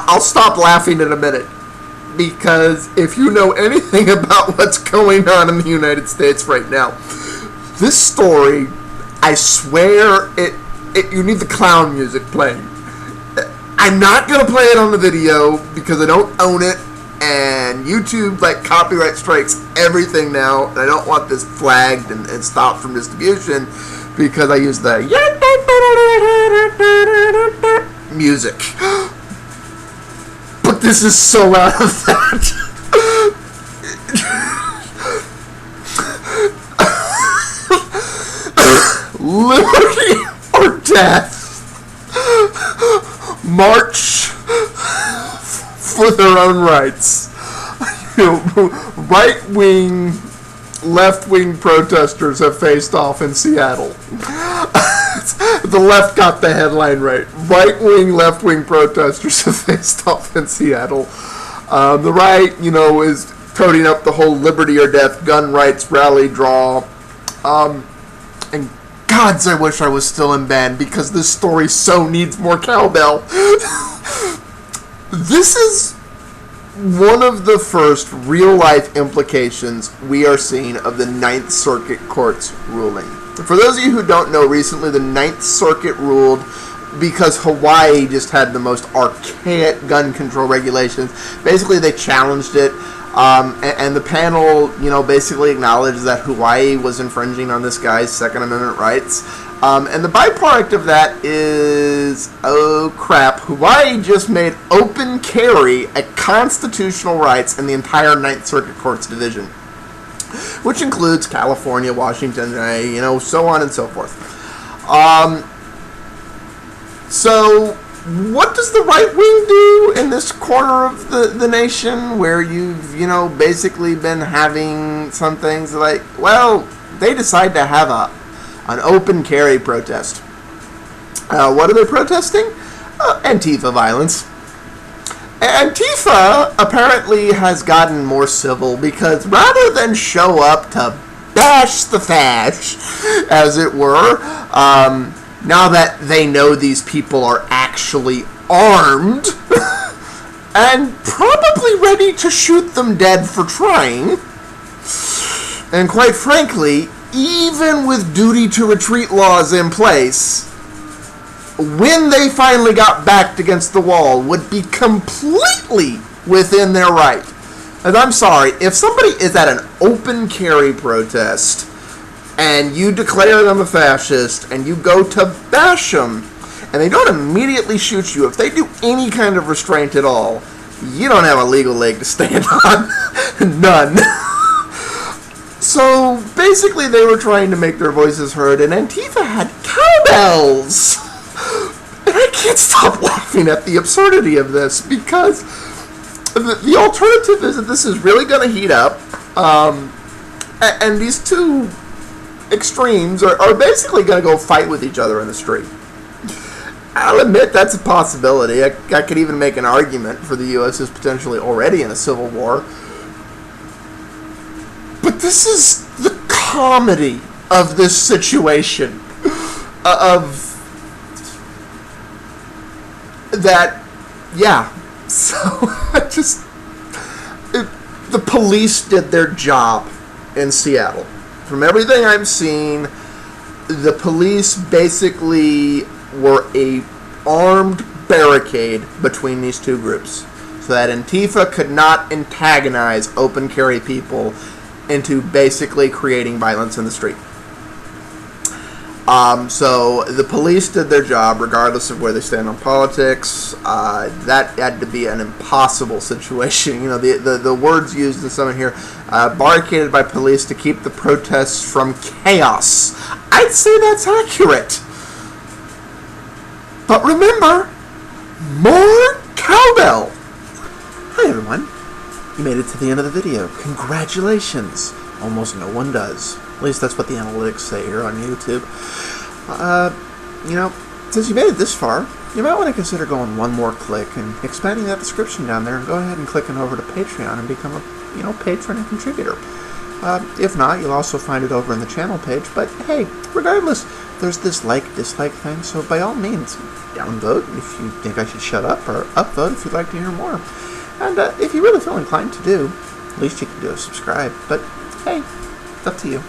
I'll stop laughing in a minute. Because if you know anything about what's going on in the United States right now, this story, I swear, you need the clown music playing. I'm not going to play it on the video because I don't own it, and YouTube, like, copyright strikes everything now, and I don't want this flagged and stopped from distribution because I use the music. But this is so out of that. Liberty or death. March for their own rights. Right-wing, left-wing protesters have faced off in Seattle. The left got the headline right. Right-wing, left-wing protesters have faced off in Seattle. The right, is toting up the whole liberty or death gun rights rally draw. And gods, I wish I was still in band because this story so needs more cowbell. This is one of the first real-life implications we are seeing of the Ninth Circuit Court's ruling. For those of you who don't know, recently the Ninth Circuit ruled because Hawaii just had the most archaic gun control regulations. Basically, they challenged it, and the panel, basically acknowledged that Hawaii was infringing on this guy's Second Amendment rights. And the byproduct of that is, oh crap, Hawaii just made open carry a constitutional rights in the entire Ninth Circuit Court's division, which includes California, Washington, so on and so forth. So, what does the right wing do in this corner of the nation where you've, basically been having some things like, well, they decide to have an open carry protest. What are they protesting? Antifa violence. Antifa apparently has gotten more civil because rather than show up to bash the fash, as it were, now that they know these people are actually armed and probably ready to shoot them dead for trying, and quite frankly, even with duty to retreat laws in place, when they finally got backed against the wall, would be completely within their right. And I'm sorry, if somebody is at an open carry protest and you declare them a fascist and you go to bash them and they don't immediately shoot you, if they do any kind of restraint at all, you don't have a legal leg to stand on. None. So basically they were trying to make their voices heard, and Antifa had cowbells. And I can't stop laughing at the absurdity of this, because the alternative is that this is really going to heat up, and these two extremes are basically going to go fight with each other in the street. I'll admit that's a possibility. I could even make an argument for the U.S. is potentially already in a civil war. But this is the comedy of this situation. So, the police did their job in Seattle. From everything I'm seeing, the police basically were a armed barricade between these two groups, so that Antifa could not antagonize open carry people into basically creating violence in the street. So the police did their job regardless of where they stand on politics. That had to be an impossible situation. The words used in some here, barricaded by police to keep the protests from chaos. I'd say that's accurate. But remember, more cowbell. Hi everyone. You made it to the end of the video. Congratulations. Almost no one does. At least that's what the analytics say here on YouTube. Since you made it this far, you might want to consider going one more click and expanding that description down there and go ahead and clicking over to Patreon and become a patron and contributor. If not, you'll also find it over in the channel page. But hey, regardless, there's this dislike thing. So by all means, downvote if you think I should shut up, or upvote if you'd like to hear more. And if you really feel inclined to do, at least you can do a subscribe. But hey, it's up to you.